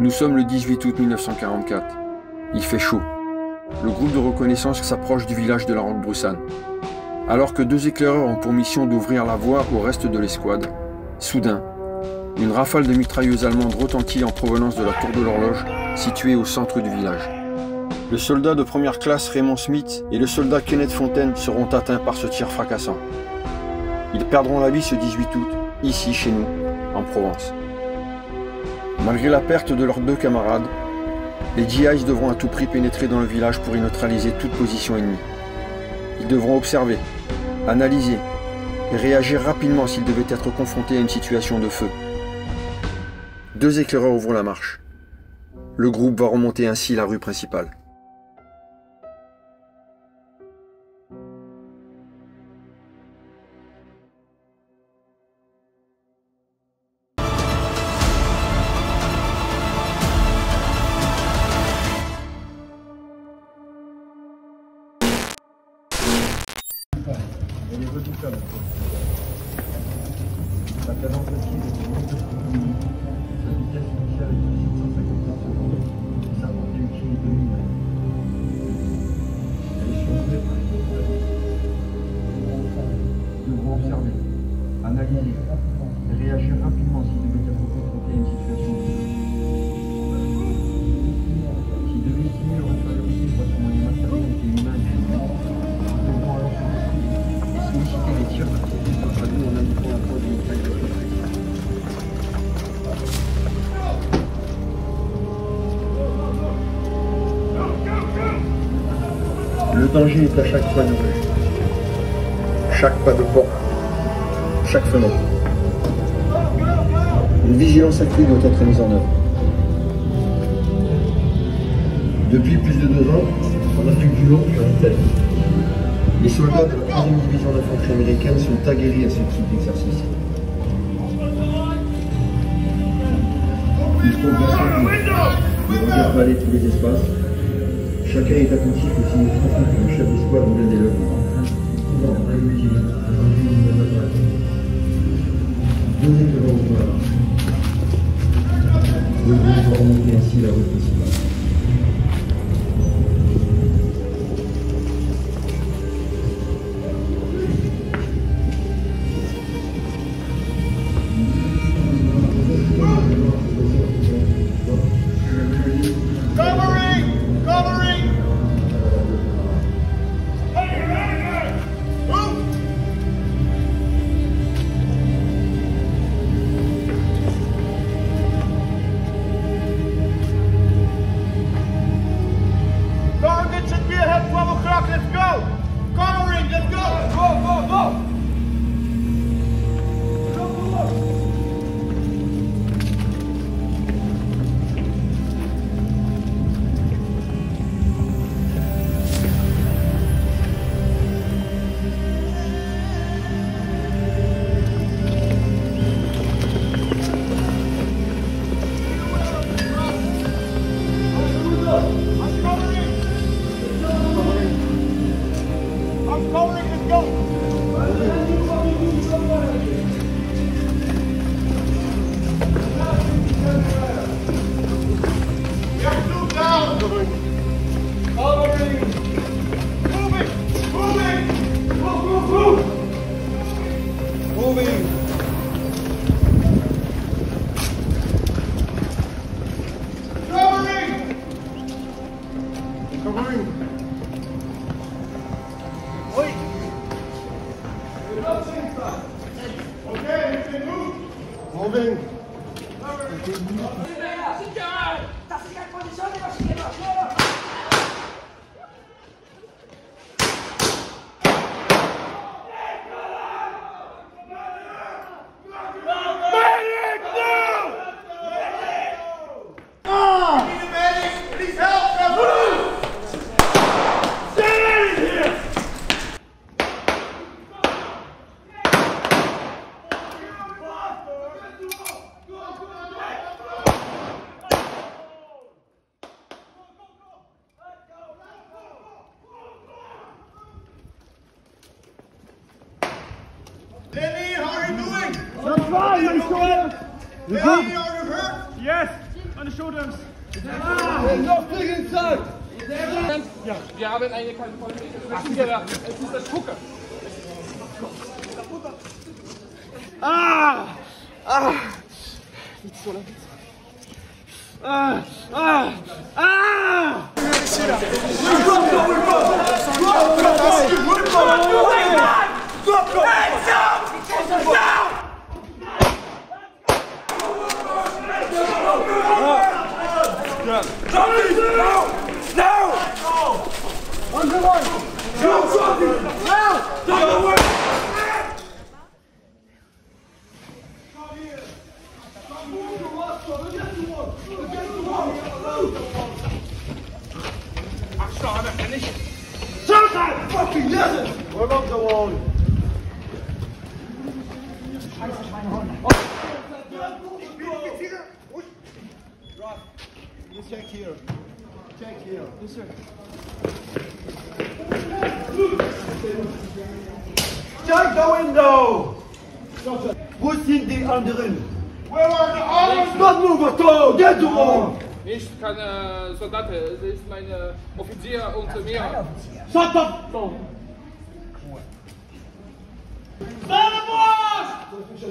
Nous sommes le 18 août 1944. Il fait chaud. Le groupe de reconnaissance s'approche du village de la Roquebroussanne. Alors que deux éclaireurs ont pour mission d'ouvrir la voie au reste de l'escouade, soudain, une rafale de mitrailleuses allemandes retentit en provenance de la tour de l'horloge, située au centre du village. Le soldat de première classe Raymond Smith et le soldat Kenneth Fontaine seront atteints par ce tir fracassant. Ils perdront la vie ce 18 août, ici chez nous, en Provence. Malgré la perte de leurs deux camarades, les GIs devront à tout prix pénétrer dans le village pour y neutraliser toute position ennemie. Ils devront observer, analyser et réagir rapidement s'ils devaient être confrontés à une situation de feu. Deux éclaireurs ouvrent la marche. Le groupe va remonter ainsi la rue principale. Elle est redoutable. La cadence de tir est de 2 minutes. Sa vitesse initiale est de 650 secondes et sa portée utile est de 1000 mètres. Elle est surmontée par les autres. Nous devrons observer, analyser et réagir rapidement s'il devait être confronté à une situation de feu. S'il devait estimer leur infériorité face aux moyens matériels et humains du moment, nous devrons alors solliciter les tirs d'artillerie contre nous en indiquant la cause d'une attaque de feu. Le danger est à chaque coin de rue, chaque pas de porte, chaque fenêtre. Une vigilance accrue doit être mise en œuvre. Depuis plus de 2 ans, en Afrique du Nord, en Italie, les soldats de la 3e division d'infanterie américaine sont aguerris à ce type d'exercice. Ils progressent le regard balaye tous les espaces. Chacun est attentif aux signes transmis par le chef d'escouade ou l'un des leurs. Deux éclaireurs au voilà. Le groupe va remonter ainsi la rue principale. Lenny, how are you doing? That's fine, my son. Lenny, are you hurt? Yes, Ja, wir haben eine Qualifikation. Es ist das Spucke. Ah! Ah! Nicht so lang. Ah! Ah! Ah! Check here. Check here. Yes, sir. Check the window! Wo sind die anderen? Where are the others? Don't move at all! Get to one! Ich kann Soldat, das ist mein Offizier und mir. Shut up!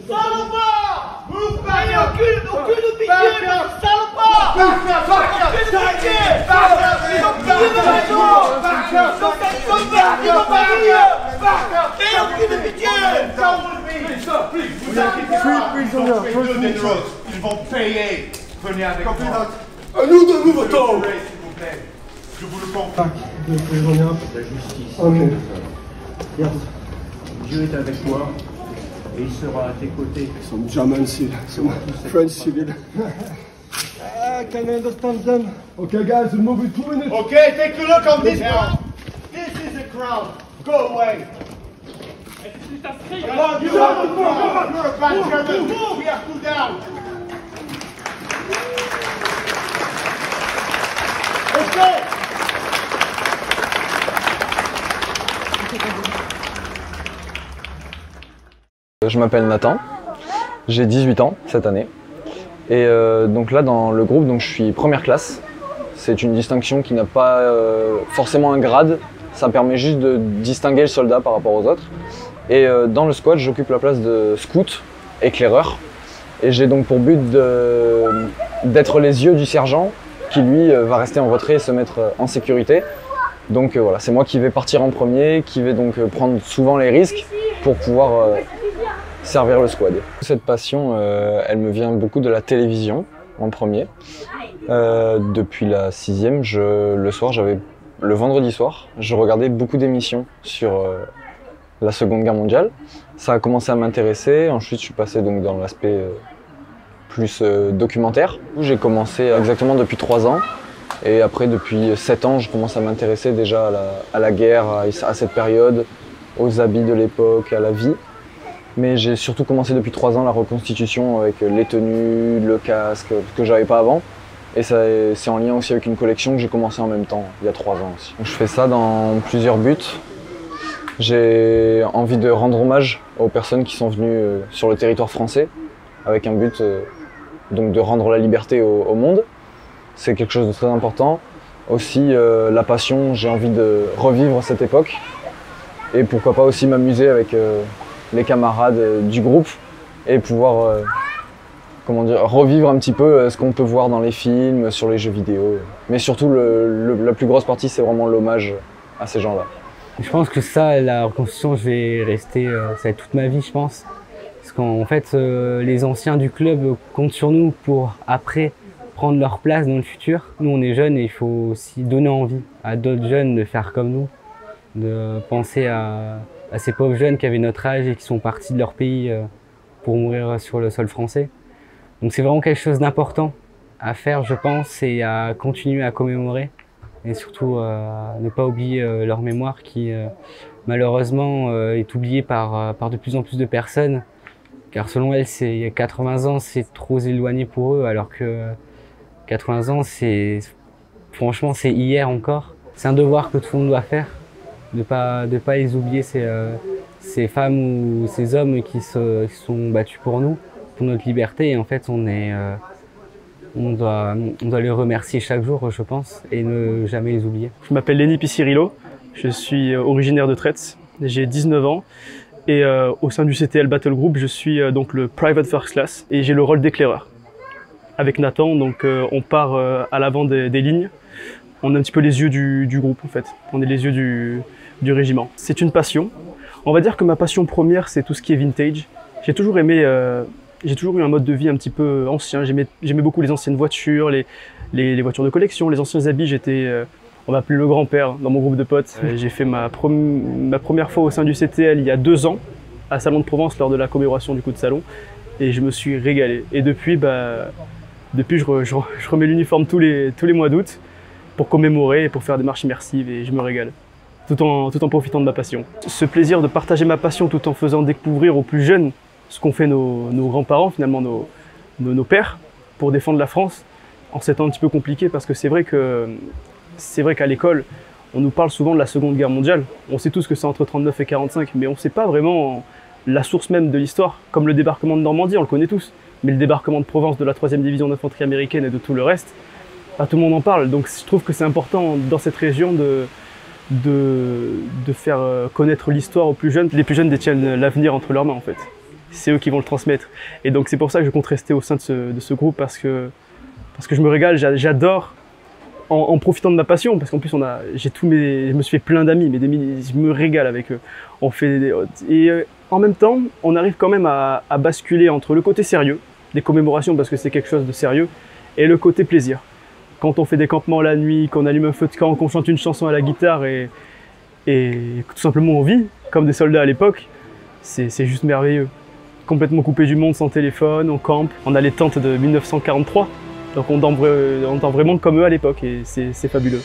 Salopard! Move back! Aucune pitié! Salopard! Ils vont payer. Venez avec moi. À nous de nous votons! S'il vous plaît. Je vous le confie. La justice. Ok. Dieu est avec toi et il sera à tes côtés. Some German civil, some French civil. Can I understand them? Okay, guys, we'll move in 2 minutes. Okay, take a look on this crowd. This is a crowd. Go away. Come on, you are a bad German. We are two down. Okay. Je m'appelle Nathan, j'ai 18 ans cette année et donc là dans le groupe donc je suis première classe. C'est une distinction qui n'a pas forcément un grade, ça permet juste de distinguer le soldat par rapport aux autres. Et dans le squad j'occupe la place de scout éclaireur et j'ai donc pour but d'être les yeux du sergent qui lui va rester en retrait et se mettre en sécurité. Donc voilà, c'est moi qui vais partir en premier, qui vais donc prendre souvent les risques pour pouvoir servir le squad. Cette passion, elle me vient beaucoup de la télévision en premier. Depuis la 6e, le vendredi soir, je regardais beaucoup d'émissions sur la Seconde Guerre mondiale. Ça a commencé à m'intéresser, ensuite je suis passé donc dans l'aspect plus documentaire. J'ai commencé exactement depuis 3 ans et après depuis 7 ans, je commence à m'intéresser déjà à la guerre, à cette période, aux habits de l'époque, à la vie. Mais j'ai surtout commencé depuis 3 ans la reconstitution avec les tenues, le casque, ce que j'avais pas avant. Et c'est en lien aussi avec une collection que j'ai commencé en même temps, il y a 3 ans aussi. Donc je fais ça dans plusieurs buts. J'ai envie de rendre hommage aux personnes qui sont venues sur le territoire français, avec un but donc de rendre la liberté au monde. C'est quelque chose de très important. Aussi la passion, j'ai envie de revivre cette époque. Et pourquoi pas aussi m'amuser avec les camarades du groupe et pouvoir revivre un petit peu ce qu'on peut voir dans les films, sur les jeux vidéo. Mais surtout, la plus grosse partie, c'est vraiment l'hommage à ces gens-là. Je pense que ça, la reconstruction, je vais rester, ça va être toute ma vie, je pense. Parce qu'en fait, les anciens du club comptent sur nous pour, après, prendre leur place dans le futur. Nous, on est jeunes et il faut aussi donner envie à d'autres jeunes de faire comme nous, de penser à ces pauvres jeunes qui avaient notre âge et qui sont partis de leur pays pour mourir sur le sol français. Donc c'est vraiment quelque chose d'important à faire, je pense, et à continuer à commémorer. Et surtout ne pas oublier leur mémoire qui malheureusement est oubliée par de plus en plus de personnes. Car selon elles, 80 ans, c'est trop éloigné pour eux, alors que 80 ans, franchement, c'est hier encore. C'est un devoir que tout le monde doit faire. De pas les oublier, ces femmes ou ces hommes qui sont battus pour nous, pour notre liberté. Et en fait, on On doit les remercier chaque jour, je pense, et ne jamais les oublier. Je m'appelle Lenny Piscirillo, je suis originaire de Tretz, j'ai 19 ans et au sein du CTL Battle Group, je suis donc le Private First Class et j'ai le rôle d'éclaireur. Avec Nathan, donc, on part à l'avant des lignes, on est un petit peu les yeux du groupe en fait, on est les yeux du régiment. C'est une passion, on va dire que ma passion première c'est tout ce qui est vintage. J'ai toujours aimé, j'ai toujours eu un mode de vie un petit peu ancien, j'aimais beaucoup les anciennes voitures, les voitures de collection, les anciens habits, j'étais, on m'appelait le grand-père dans mon groupe de potes. J'ai fait ma première fois au sein du CTL il y a 2 ans, à Salon de Provence lors de la commémoration du coup de salon, et je me suis régalé. Et depuis, je remets l'uniforme tous les mois d'août pour commémorer et pour faire des marches immersives et je me régale. Tout en profitant de ma passion. Ce plaisir de partager ma passion tout en faisant découvrir aux plus jeunes ce qu'ont fait nos grands-parents, finalement nos pères, pour défendre la France, en ces temps un petit peu compliqués, parce que c'est vrai qu'à l'école, on nous parle souvent de la Seconde Guerre mondiale. On sait tous que c'est entre 39 et 45, mais on ne sait pas vraiment la source même de l'histoire, comme le débarquement de Normandie, on le connaît tous, mais le débarquement de Provence de la 3e division d'infanterie américaine et de tout le reste, pas tout le monde en parle. Donc je trouve que c'est important dans cette région de faire connaître l'histoire aux plus jeunes. Les plus jeunes détiennent l'avenir entre leurs mains en fait. C'est eux qui vont le transmettre. Et donc c'est pour ça que je compte rester au sein de ce groupe parce que je me régale, j'adore en profitant de ma passion, parce qu'en plus je me suis fait plein d'amis, mais je me régale avec eux. En même temps, on arrive quand même à basculer entre le côté sérieux, des commémorations parce que c'est quelque chose de sérieux, et le côté plaisir. Quand on fait des campements la nuit, qu'on allume un feu de camp, qu'on chante une chanson à la guitare et tout simplement on vit, comme des soldats à l'époque, c'est juste merveilleux. Complètement coupé du monde, sans téléphone, on campe, on a les tentes de 1943, donc on dort vraiment comme eux à l'époque et c'est fabuleux.